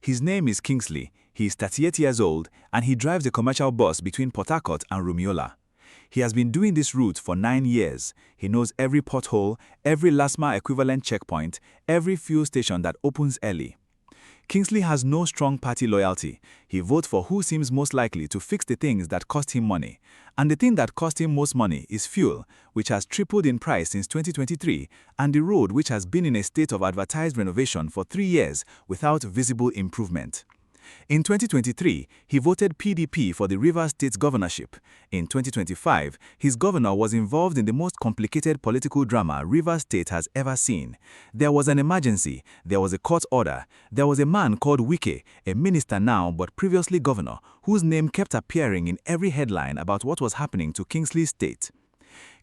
His name is Kingsley, he is 38 years old, and he drives a commercial bus between Port Harcourt and Rumiola. He has been doing this route for 9 years. He knows every pothole, every last-mile equivalent checkpoint, every fuel station that opens early. Kingsley has no strong party loyalty. He votes for who seems most likely to fix the things that cost him money. And the thing that cost him most money is fuel, which has tripled in price since 2023, and the road which has been in a state of advertised renovation for 3 years without visible improvement. In 2023, he voted PDP for the Rivers State governorship. In 2025, his governor was involved in the most complicated political drama Rivers State has ever seen. There was an emergency, there was a court order, there was a man called Wike, a minister now but previously governor, whose name kept appearing in every headline about what was happening to Kingsley's state.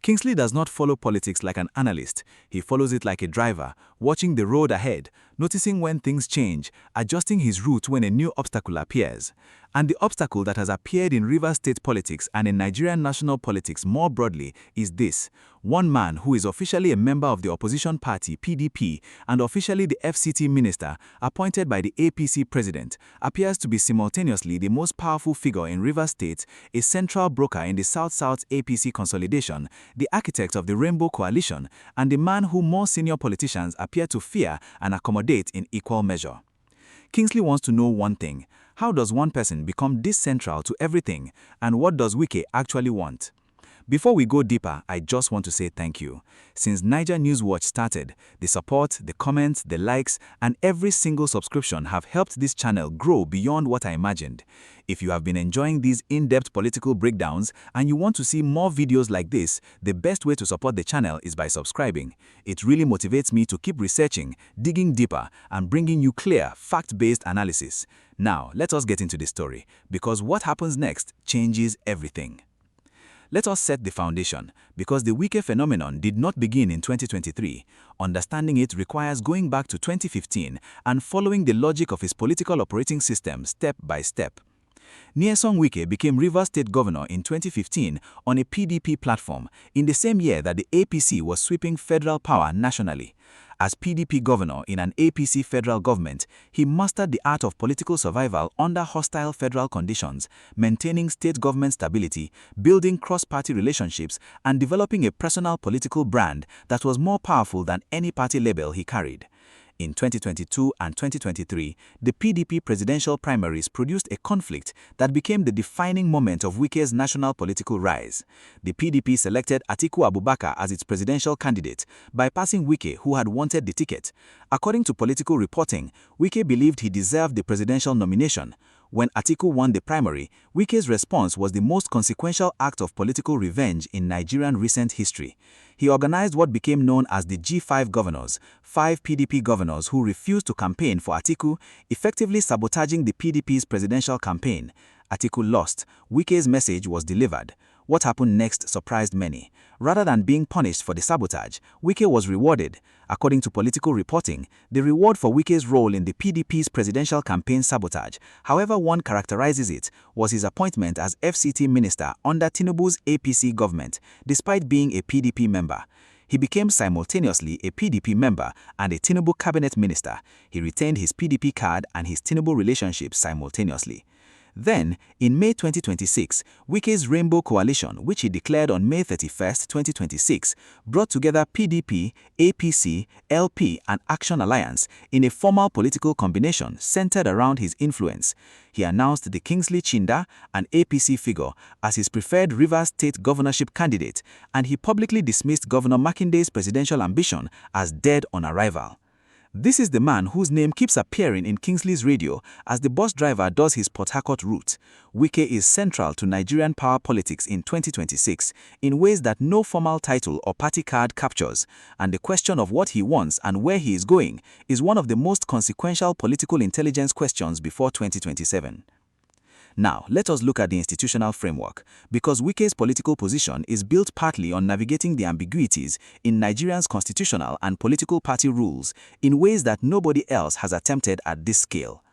Kingsley does not follow politics like an analyst. He follows it like a driver, watching the road ahead, noticing when things change, adjusting his route when a new obstacle appears. And the obstacle that has appeared in Rivers State politics and in Nigerian national politics more broadly is this: one man who is officially a member of the opposition party PDP and officially the FCT minister appointed by the APC president appears to be simultaneously the most powerful figure in Rivers State, a central broker in the South-South APC consolidation, the architect of the Rainbow Coalition, and the man who more senior politicians appear to fear and accommodate in equal measure. Kingsley wants to know one thing: how does one person become this central to everything, and what does Wike actually want? Before we go deeper, I just want to say thank you. Since NaijaNewsWatch started, the support, the comments, the likes, and every single subscription have helped this channel grow beyond what I imagined. If you have been enjoying these in-depth political breakdowns and you want to see more videos like this, the best way to support the channel is by subscribing. It really motivates me to keep researching, digging deeper, and bringing you clear, fact-based analysis. Now, let us get into the story, because what happens next changes everything. Let us set the foundation, because the Wike phenomenon did not begin in 2023. Understanding it requires going back to 2015 and following the logic of his political operating system step by step. Nyesom Wike became Rivers State Governor in 2015 on a PDP platform, in the same year that the APC was sweeping federal power nationally. As PDP governor in an APC federal government, he mastered the art of political survival under hostile federal conditions, maintaining state government stability, building cross-party relationships, and developing a personal political brand that was more powerful than any party label he carried. In 2022 and 2023, the PDP presidential primaries produced a conflict that became the defining moment of Wike's national political rise. The PDP selected Atiku Abubakar as its presidential candidate, bypassing Wike, who had wanted the ticket. According to political reporting, Wike believed he deserved the presidential nomination. When Atiku won the primary, Wike's response was the most consequential act of political revenge in Nigerian recent history. He organized what became known as the G5 governors, 5 PDP governors who refused to campaign for Atiku, effectively sabotaging the PDP's presidential campaign. Atiku lost. Wike's message was delivered. What happened next surprised many. Rather than being punished for the sabotage, Wike was rewarded. According to political reporting, the reward for Wike's role in the PDP's presidential campaign sabotage, however one characterizes it, was his appointment as FCT minister under Tinubu's APC government, despite being a PDP member. He became simultaneously a PDP member and a Tinubu cabinet minister. He retained his PDP card and his Tinubu relationship simultaneously. Then, in May 2026, Wike's Rainbow Coalition, which he declared on May 31, 2026, brought together PDP, APC, LP, and Action Alliance in a formal political combination centered around his influence. He announced the Kingsley Chinda, an APC figure, as his preferred Rivers State governorship candidate, and he publicly dismissed Governor Makinde's presidential ambition as dead on arrival. This is the man whose name keeps appearing in Kingsley's radio as the bus driver does his Port Harcourt route. Wike is central to Nigerian power politics in 2026 in ways that no formal title or party card captures, and the question of what he wants and where he is going is one of the most consequential political intelligence questions before 2027. Now, let us look at the institutional framework, because Wike's political position is built partly on navigating the ambiguities in Nigeria's constitutional and political party rules in ways that nobody else has attempted at this scale.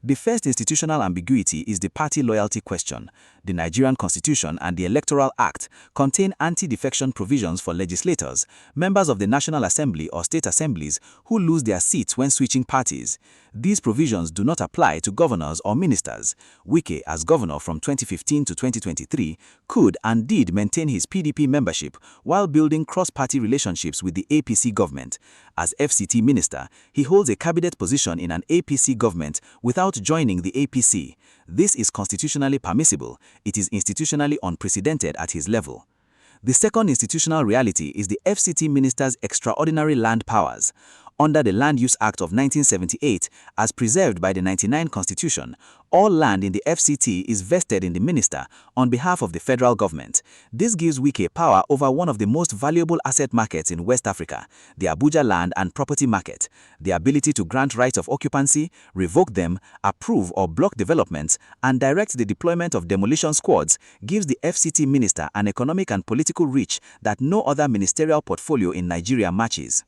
The first institutional ambiguity is the party loyalty question. the Nigerian Constitution and the Electoral Act contain anti-defection provisions for legislators, members of the National Assembly or state assemblies who lose their seats when switching parties. These provisions do not apply to governors or ministers. Wike, as governor from 2015 to 2023, could and did maintain his PDP membership while building cross-party relationships with the APC government. As FCT minister, he holds a cabinet position in an APC government without joining the APC. This is constitutionally permissible. It is institutionally unprecedented at his level. The second institutional reality is the FCT minister's extraordinary land powers. Under the Land Use Act of 1978, as preserved by the 99 Constitution, all land in the FCT is vested in the minister on behalf of the federal government. This gives Wike power over one of the most valuable asset markets in West Africa, the Abuja land and property market. The ability to grant rights of occupancy, revoke them, approve or block developments, and direct the deployment of demolition squads gives the FCT minister an economic and political reach that no other ministerial portfolio in Nigeria matches.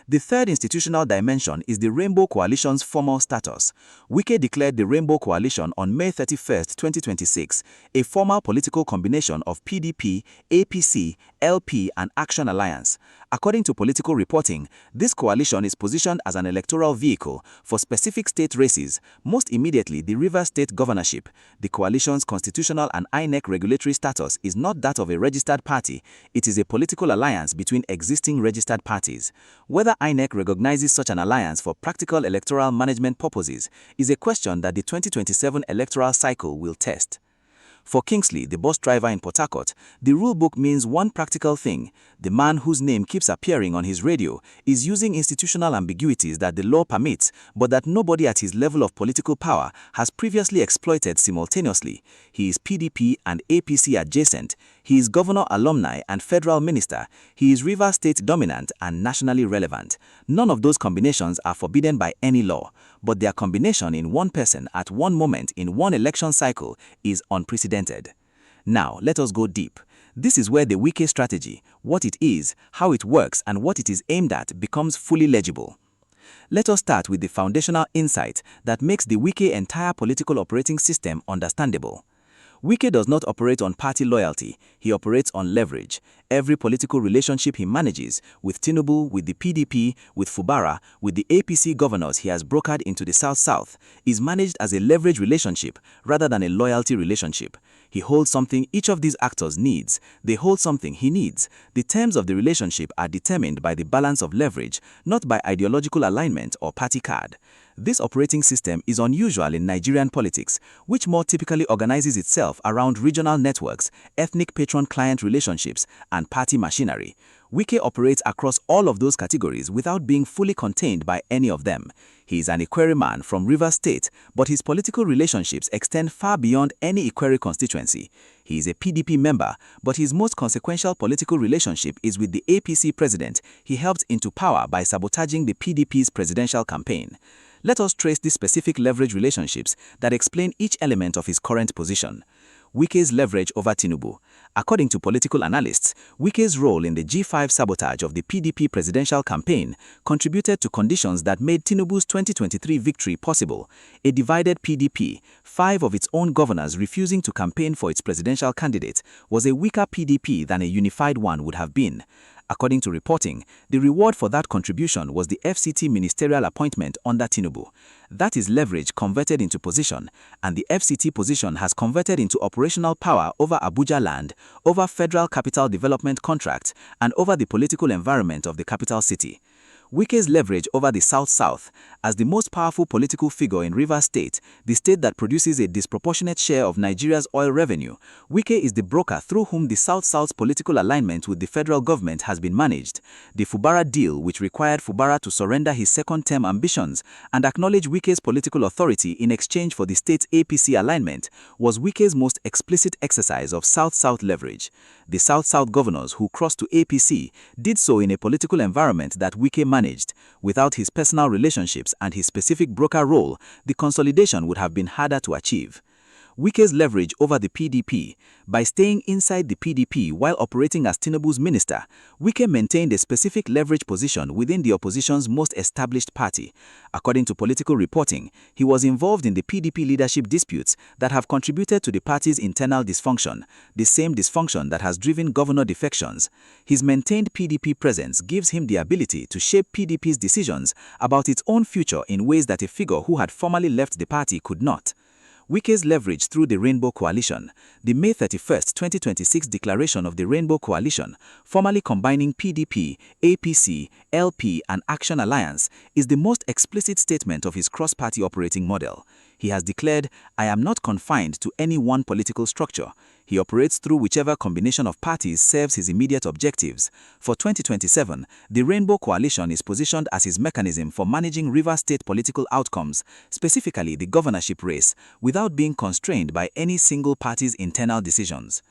The third institutional dimension is the Rainbow Coalition's formal status. Wike declared the Rainbow Coalition on May 31, 2026, a formal political combination of PDP, APC, LP, and Action Alliance. According to political reporting, this coalition is positioned as an electoral vehicle for specific state races, most immediately the Rivers State governorship. The coalition's constitutional and INEC regulatory status is not that of a registered party. It is a political alliance between existing registered parties. Whether INEC recognizes such an alliance for practical electoral management purposes is a question that the 2027 electoral cycle will test. For Kingsley, the bus driver in Port Harcourt, the rulebook means one practical thing. The man whose name keeps appearing on his radio is using institutional ambiguities that the law permits, but that nobody at his level of political power has previously exploited simultaneously. He is PDP and APC adjacent. He is governor alumni and federal minister. He is Rivers State dominant and nationally relevant. None of those combinations are forbidden by any law, but their combination in one person at one moment in one election cycle is unprecedented. Now, let us go deep. This is where the Wike strategy, what it is, how it works, and what it is aimed at becomes fully legible. Let us start with the foundational insight that makes the Wike entire political operating system understandable. Wike does not operate on party loyalty, he operates on leverage. Every political relationship he manages, with Tinubu, with the PDP, with Fubara, with the APC governors he has brokered into the South-South, is managed as a leverage relationship rather than a loyalty relationship. He holds something each of these actors needs. They hold something he needs. The terms of the relationship are determined by the balance of leverage, not by ideological alignment or party card. This operating system is unusual in Nigerian politics, which more typically organizes itself around regional networks, ethnic patron-client relationships, and party machinery. Wike operates across all of those categories without being fully contained by any of them. He is an Ikwere man from Rivers State, but his political relationships extend far beyond any Ikwere constituency. He is a PDP member, but his most consequential political relationship is with the APC president he helped into power by sabotaging the PDP's presidential campaign. Let us trace the specific leverage relationships that explain each element of his current position. Wike's leverage over Tinubu. According to political analysts, Wike's role in the G5 sabotage of the PDP presidential campaign contributed to conditions that made Tinubu's 2023 victory possible. A divided PDP, 5 of its own governors refusing to campaign for its presidential candidate, was a weaker PDP than a unified one would have been. According to reporting, the reward for that contribution was the FCT ministerial appointment under Tinubu. That is leverage converted into position, and the FCT position has converted into operational power over Abuja land, over federal capital development contracts, and over the political environment of the capital city. Wike's leverage over the South-South. As the most powerful political figure in Rivers State, the state that produces a disproportionate share of Nigeria's oil revenue, Wike is the broker through whom the South-South's political alignment with the federal government has been managed. The Fubara deal, which required Fubara to surrender his second-term ambitions and acknowledge Wike's political authority in exchange for the state's APC alignment, was Wike's most explicit exercise of South-South leverage. The South-South governors who crossed to APC did so in a political environment that Wike managed. Without his personal relationships and his specific broker role, the consolidation would have been harder to achieve. Wike's leverage over the PDP. By staying inside the PDP while operating as Tinubu's minister, Wike maintained a specific leverage position within the opposition's most established party. According to political reporting, he was involved in the PDP leadership disputes that have contributed to the party's internal dysfunction, the same dysfunction that has driven governor defections. His maintained PDP presence gives him the ability to shape PDP's decisions about its own future in ways that a figure who had formerly left the party could not. Wike's leverage through the Rainbow Coalition. The May 31, 2026 declaration of the Rainbow Coalition, formally combining PDP, APC, LP and Action Alliance, is the most explicit statement of his cross-party operating model. He has declared, "I am not confined to any one political structure." He operates through whichever combination of parties serves his immediate objectives. For 2027, the Rainbow Coalition is positioned as his mechanism for managing Rivers State political outcomes, specifically the governorship race, without being constrained by any single party's internal decisions.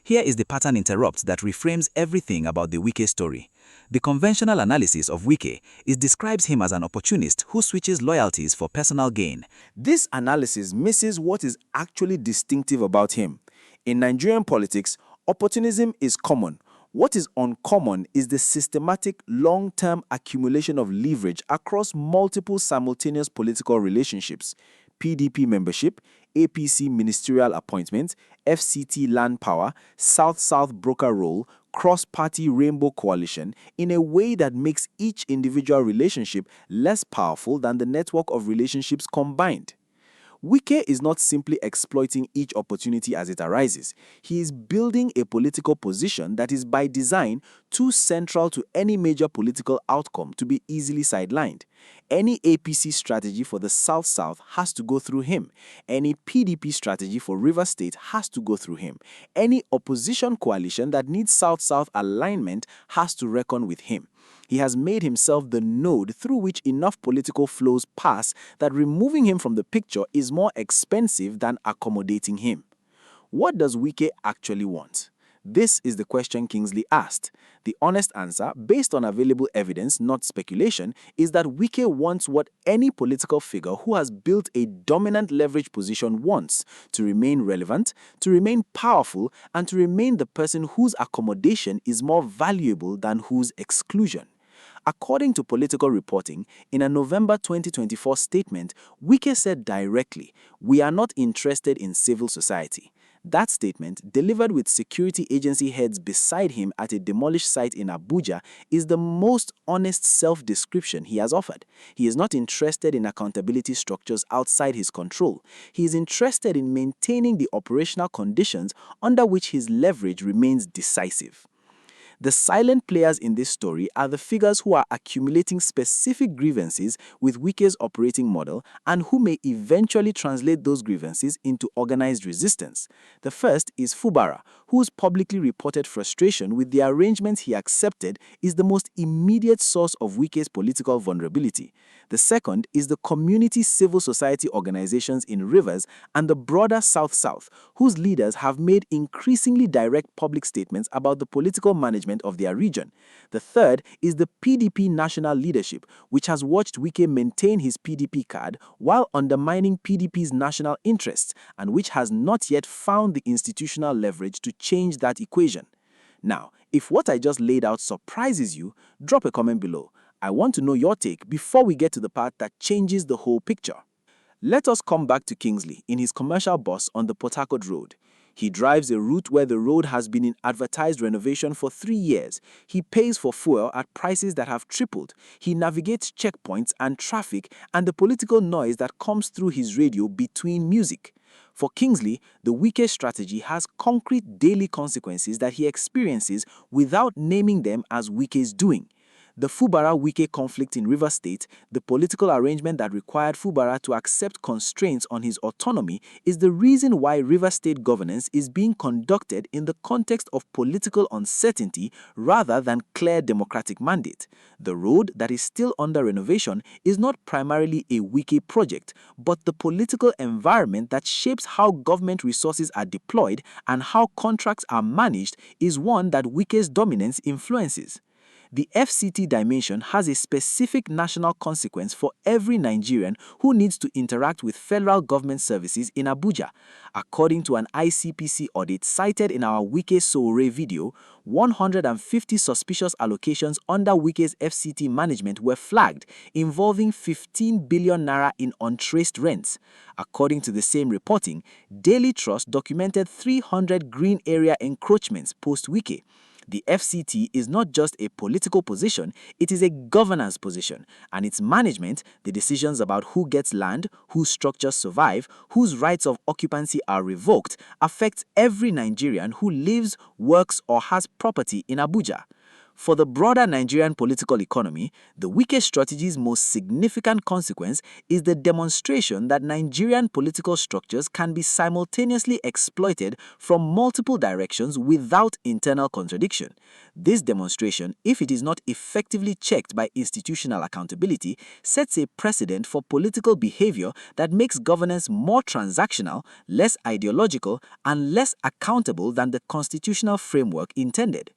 Here is the pattern interrupt that reframes everything about the Wike story. The conventional analysis of Wike describes him as an opportunist who switches loyalties for personal gain. This analysis misses what is actually distinctive about him. In Nigerian politics, opportunism is common. What is uncommon is the systematic, long-term accumulation of leverage across multiple simultaneous political relationships: PDP membership, APC ministerial appointments, FCT land power, South-South broker role, cross-party Rainbow Coalition, in a way that makes each individual relationship less powerful than the network of relationships combined. Wike is not simply exploiting each opportunity as it arises. He is building a political position that is by design too central to any major political outcome to be easily sidelined. Any APC strategy for the South-South has to go through him. Any PDP strategy for Rivers State has to go through him. Any opposition coalition that needs South-South alignment has to reckon with him. He has made himself the node through which enough political flows pass that removing him from the picture is more expensive than accommodating him. What does Wike actually want? This is the question Kingsley asked. The honest answer, based on available evidence, not speculation, is that Wike wants what any political figure who has built a dominant leverage position wants: to remain relevant, to remain powerful, and to remain the person whose accommodation is more valuable than whose exclusion. According to political reporting, in a November 2024 statement, Wike said directly, "We are not interested in civil society." That statement, delivered with security agency heads beside him at a demolished site in Abuja, is the most honest self-description he has offered. He is not interested in accountability structures outside his control. He is interested in maintaining the operational conditions under which his leverage remains decisive. The silent players in this story are the figures who are accumulating specific grievances with Wike's operating model and who may eventually translate those grievances into organized resistance. The first is Fubara, whose publicly reported frustration with the arrangements he accepted is the most immediate source of Wike's political vulnerability. The second is the community civil society organizations in Rivers and the broader South-South, whose leaders have made increasingly direct public statements about the political management of their region. The third is the PDP national leadership, which has watched Wike maintain his PDP card while undermining PDP's national interests, and which has not yet found the institutional leverage to change that equation. Now, if what I just laid out surprises you, drop a comment below. I want to know your take before we get to the part that changes the whole picture. Let us come back to Kingsley in his commercial bus on the Port Harcourt Road. He drives a route where the road has been in advertised renovation for 3 years. He pays for fuel at prices that have tripled. He navigates checkpoints and traffic and the political noise that comes through his radio between music. For Kingsley, the Wike strategy has concrete daily consequences that he experiences without naming them as Wike's doing. The Fubara-Wike conflict in Rivers State, the political arrangement that required Fubara to accept constraints on his autonomy, is the reason why Rivers State governance is being conducted in the context of political uncertainty rather than clear democratic mandate. The road that is still under renovation is not primarily a Wike project, but the political environment that shapes how government resources are deployed and how contracts are managed is one that Wike's dominance influences. The FCT dimension has a specific national consequence for every Nigerian who needs to interact with federal government services in Abuja. According to an ICPC audit cited in our Wike Sowore video, 150 suspicious allocations under Wike's FCT management were flagged, involving 15 billion naira in untraced rents. According to the same reporting, Daily Trust documented 300 green area encroachments post-Wike. The FCT is not just a political position, it is a governance position, and its management, the decisions about who gets land, whose structures survive, whose rights of occupancy are revoked, affects every Nigerian who lives, works, or has property in Abuja. For the broader Nigerian political economy, the Wike strategy's most significant consequence is the demonstration that Nigerian political structures can be simultaneously exploited from multiple directions without internal contradiction. This demonstration, if it is not effectively checked by institutional accountability, sets a precedent for political behavior that makes governance more transactional, less ideological, and less accountable than the constitutional framework intended.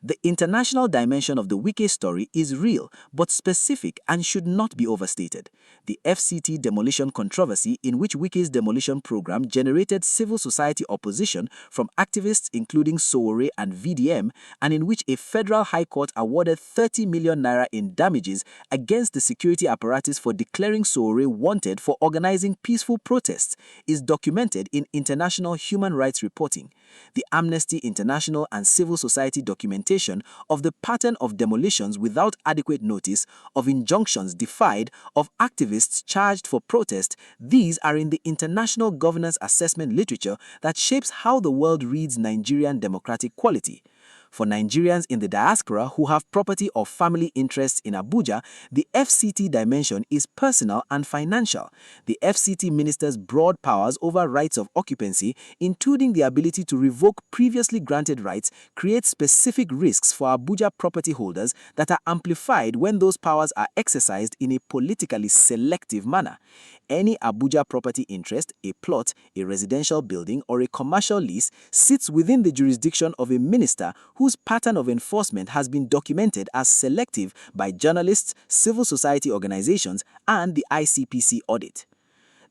The international dimension of the Wike story is real but specific and should not be overstated. The FCT demolition controversy, in which Wike's demolition program generated civil society opposition from activists including Sowore and VDM, and in which a federal high court awarded 30 million naira in damages against the security apparatus for declaring Sowore wanted for organizing peaceful protests, is documented in international human rights reporting. The Amnesty International and civil society documentation of the pattern of demolitions without adequate notice, of injunctions defied, of activists charged for protest, these are in the international governance assessment literature that shapes how the world reads Nigerian democratic quality. For Nigerians in the diaspora who have property or family interests in Abuja, the FCT dimension is personal and financial. The FCT minister's broad powers over rights of occupancy, including the ability to revoke previously granted rights, create specific risks for Abuja property holders that are amplified when those powers are exercised in a politically selective manner. Any Abuja property interest, a plot, a residential building, or a commercial lease sits within the jurisdiction of a minister whose pattern of enforcement has been documented as selective by journalists, civil society organizations, and the ICPC audit.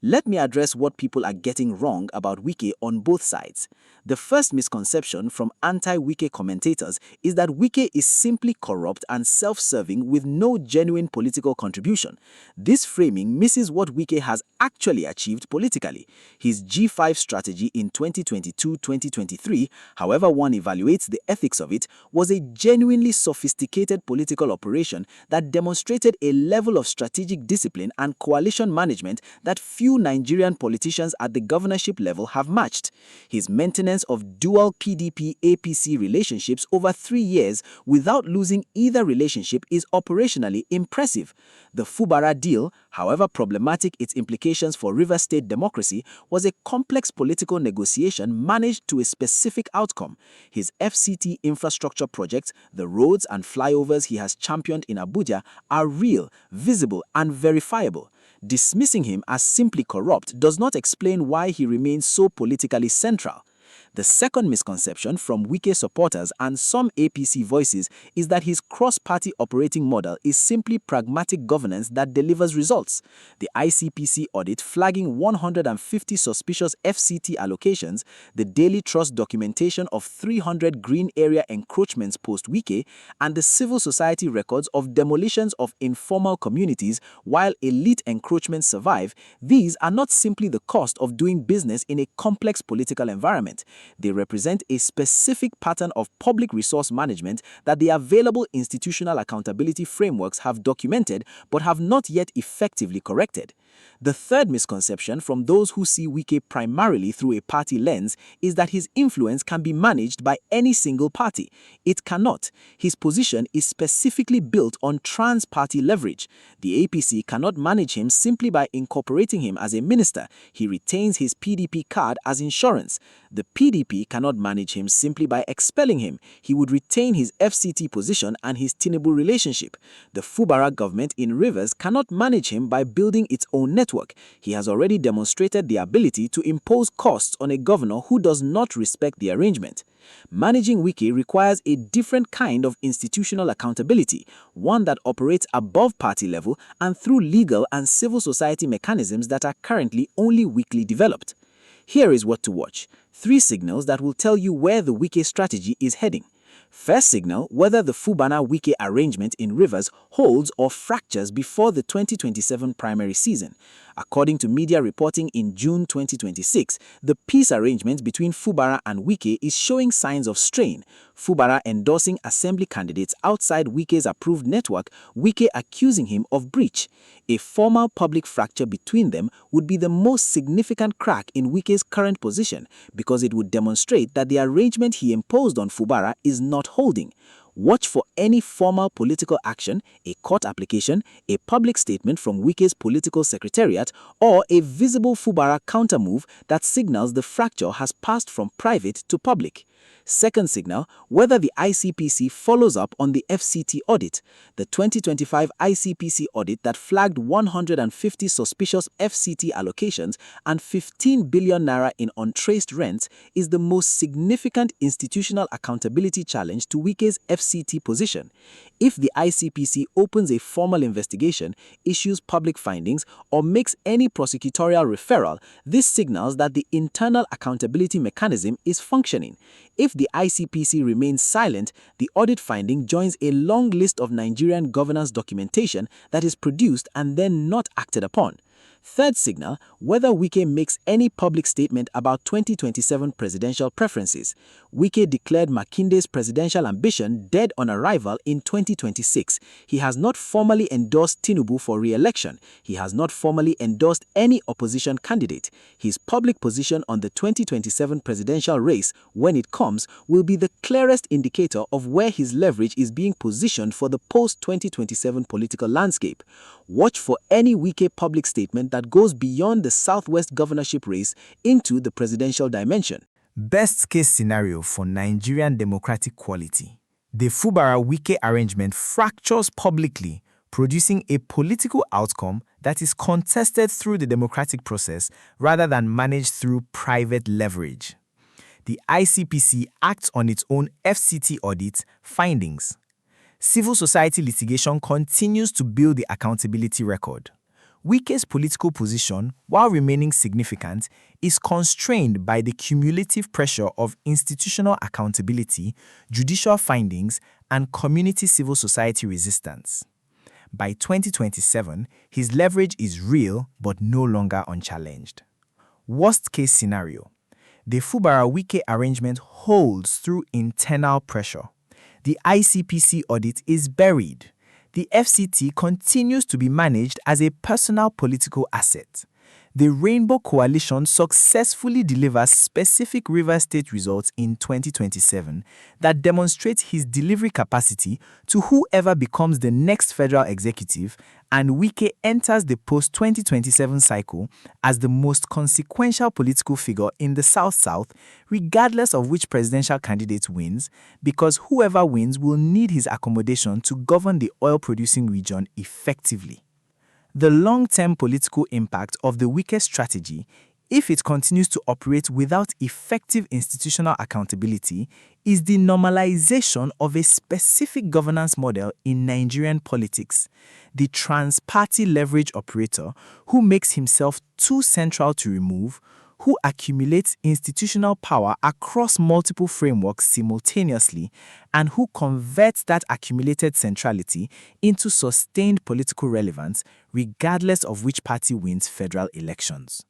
Let me address what people are getting wrong about Wike on both sides. The first misconception from anti-Wike commentators is that Wike is simply corrupt and self-serving with no genuine political contribution. This framing misses what Wike has actually achieved politically. His G5 strategy in 2022-2023, however one evaluates the ethics of it, was a genuinely sophisticated political operation that demonstrated a level of strategic discipline and coalition management that few Nigerian politicians at the governorship level have matched. His maintenance of dual PDP-APC relationships over 3 years without losing either relationship is operationally impressive. The Fubara deal, however problematic its implications for Rivers State democracy, was a complex political negotiation managed to a specific outcome. His FCT infrastructure projects, the roads and flyovers he has championed in Abuja, are real, visible, and verifiable. Dismissing him as simply corrupt does not explain why he remains so politically central. The second misconception from Wike supporters and some APC voices is that his cross-party operating model is simply pragmatic governance that delivers results. The ICPC audit flagging 150 suspicious FCT allocations, the Daily Trust documentation of 300 green area encroachments post-Wike, and the civil society records of demolitions of informal communities while elite encroachments survive, these are not simply the cost of doing business in a complex political environment. They represent a specific pattern of public resource management that the available institutional accountability frameworks have documented but have not yet effectively corrected. The third misconception from those who see Wike primarily through a party lens is that his influence can be managed by any single party. It cannot. His position is specifically built on trans-party leverage. The APC cannot manage him simply by incorporating him as a minister. He retains his PDP card as insurance. The PDP PDP cannot manage him simply by expelling him. He would retain his FCT position and his Tinubu relationship. The Fubara government in Rivers cannot manage him by building its own network. He has already demonstrated the ability to impose costs on a governor who does not respect the arrangement. Managing Wike requires a different kind of institutional accountability, one that operates above party level and through legal and civil society mechanisms that are currently only weakly developed. Here is what to watch. 3 signals that will tell you where the Wike strategy is heading. First signal, whether the Fubana-Wike arrangement in Rivers holds or fractures before the 2027 primary season. According to media reporting in June 2026, the peace arrangement between Fubara and Wike is showing signs of strain. Fubara endorsing assembly candidates outside Wike's approved network, Wike accusing him of breach. A formal public fracture between them would be the most significant crack in Wike's current position because it would demonstrate that the arrangement he imposed on Fubara is not holding. Watch for any formal political action, a court application, a public statement from Wike's political secretariat, or a visible Fubara countermove that signals the fracture has passed from private to public. Second signal, whether the ICPC follows up on the FCT audit. The 2025 ICPC audit that flagged 150 suspicious FCT allocations and 15 billion naira in untraced rents is the most significant institutional accountability challenge to Wike's FCT position. If the ICPC opens a formal investigation, issues public findings, or makes any prosecutorial referral, this signals that the internal accountability mechanism is functioning. If the ICPC remains silent, the audit finding joins a long list of Nigerian governance documentation that is produced and then not acted upon. Third signal, whether Wike makes any public statement about 2027 presidential preferences. Wike declared Makinde's presidential ambition dead on arrival in 2026. He has not formally endorsed Tinubu for re-election. He has not formally endorsed any opposition candidate. His public position on the 2027 presidential race, when it comes, will be the clearest indicator of where his leverage is being positioned for the post-2027 political landscape. Watch for any Wike public statement that goes beyond the Southwest governorship race into the presidential dimension. Best case scenario for Nigerian democratic quality. The Fubara-Wike arrangement fractures publicly, producing a political outcome that is contested through the democratic process rather than managed through private leverage. The ICPC acts on its own FCT audit findings. Civil society litigation continues to build the accountability record. Wike's political position, while remaining significant, is constrained by the cumulative pressure of institutional accountability, judicial findings, and community civil society resistance. By 2027, his leverage is real but no longer unchallenged. Worst-case scenario. The Fubara-Wike arrangement holds through internal pressure. The ICPC audit is buried. The FCT continues to be managed as a personal political asset. The Rainbow Coalition successfully delivers specific Rivers State results in 2027 that demonstrate his delivery capacity to whoever becomes the next federal executive, and Wike enters the post-2027 cycle as the most consequential political figure in the South-South, regardless of which presidential candidate wins, because whoever wins will need his accommodation to govern the oil-producing region effectively. The long-term political impact of the Wike strategy, if it continues to operate without effective institutional accountability, is the normalization of a specific governance model in Nigerian politics, the trans-party leverage operator who makes himself too central to remove, who accumulates institutional power across multiple frameworks simultaneously, and who converts that accumulated centrality into sustained political relevance, regardless of which party wins federal elections.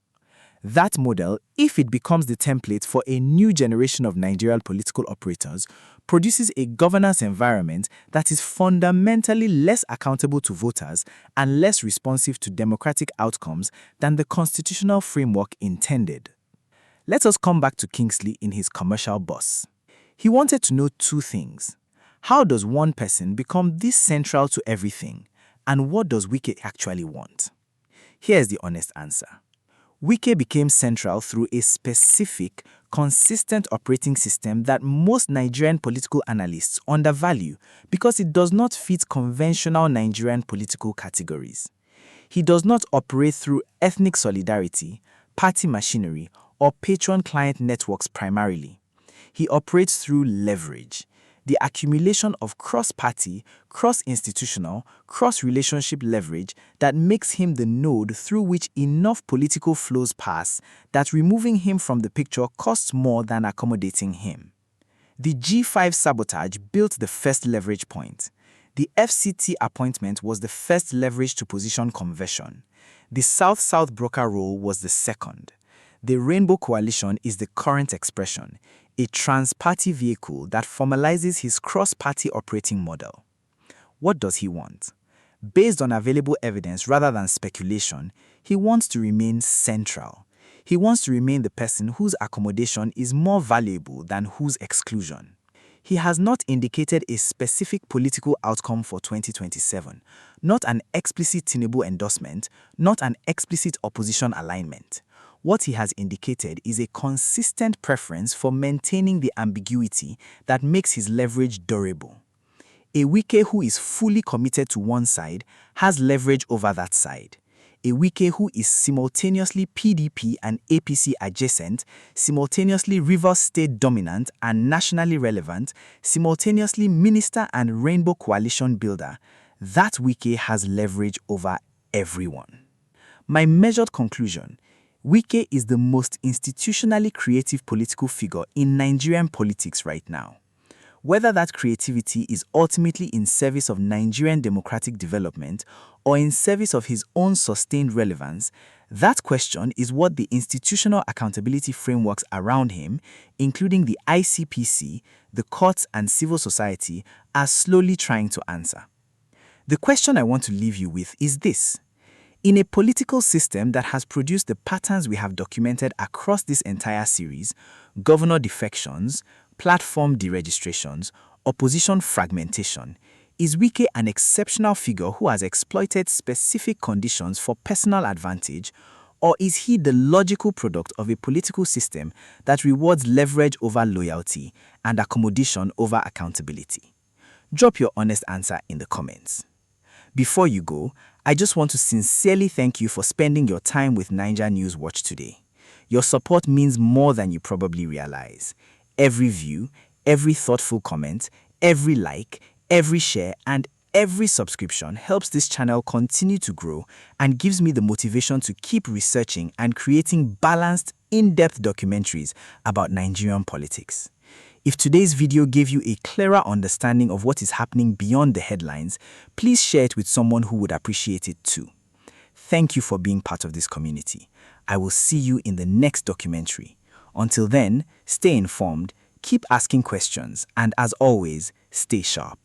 That model, if it becomes the template for a new generation of Nigerian political operators, produces a governance environment that is fundamentally less accountable to voters and less responsive to democratic outcomes than the constitutional framework intended. Let us come back to Kingsley in his commercial boss. He wanted to know 2 things. How does one person become this central to everything? And what does Wike actually want? Here's the honest answer. Wike became central through a specific, consistent operating system that most Nigerian political analysts undervalue because it does not fit conventional Nigerian political categories. He does not operate through ethnic solidarity, party machinery, or patron-client networks primarily. He operates through leverage, the accumulation of cross-party, cross-institutional, cross-relationship leverage that makes him the node through which enough political flows pass that removing him from the picture costs more than accommodating him. The G5 sabotage built the first leverage point. The FCT appointment was the first leverage to position conversion. The South-South broker role was the second. The Rainbow Coalition is the current expression, a trans-party vehicle that formalizes his cross-party operating model. What does he want? Based on available evidence rather than speculation, he wants to remain central. He wants to remain the person whose accommodation is more valuable than whose exclusion. He has not indicated a specific political outcome for 2027, not an explicit Tinubu endorsement, not an explicit opposition alignment. What he has indicated is a consistent preference for maintaining the ambiguity that makes his leverage durable. A Wike who is fully committed to one side has leverage over that side. A Wike who is simultaneously PDP and APC adjacent, simultaneously Rivers State dominant and nationally relevant, simultaneously minister and Rainbow Coalition builder, that Wike has leverage over everyone. My measured conclusion: Wike is the most institutionally creative political figure in Nigerian politics right now. Whether that creativity is ultimately in service of Nigerian democratic development or in service of his own sustained relevance, that question is what the institutional accountability frameworks around him, including the ICPC, the courts and civil society, are slowly trying to answer. The question I want to leave you with is this. In a political system that has produced the patterns we have documented across this entire series, governor defections, platform deregistrations, opposition fragmentation, is Wike an exceptional figure who has exploited specific conditions for personal advantage, or is he the logical product of a political system that rewards leverage over loyalty and accommodation over accountability? Drop your honest answer in the comments. Before you go, I just want to sincerely thank you for spending your time with NaijaNewsWatch today. Your support means more than you probably realize. Every view, every thoughtful comment, every like, every share, and every subscription helps this channel continue to grow and gives me the motivation to keep researching and creating balanced, in-depth documentaries about Nigerian politics. If today's video gave you a clearer understanding of what is happening beyond the headlines, please share it with someone who would appreciate it too. Thank you for being part of this community. I will see you in the next documentary. Until then, stay informed, keep asking questions, and as always, stay sharp.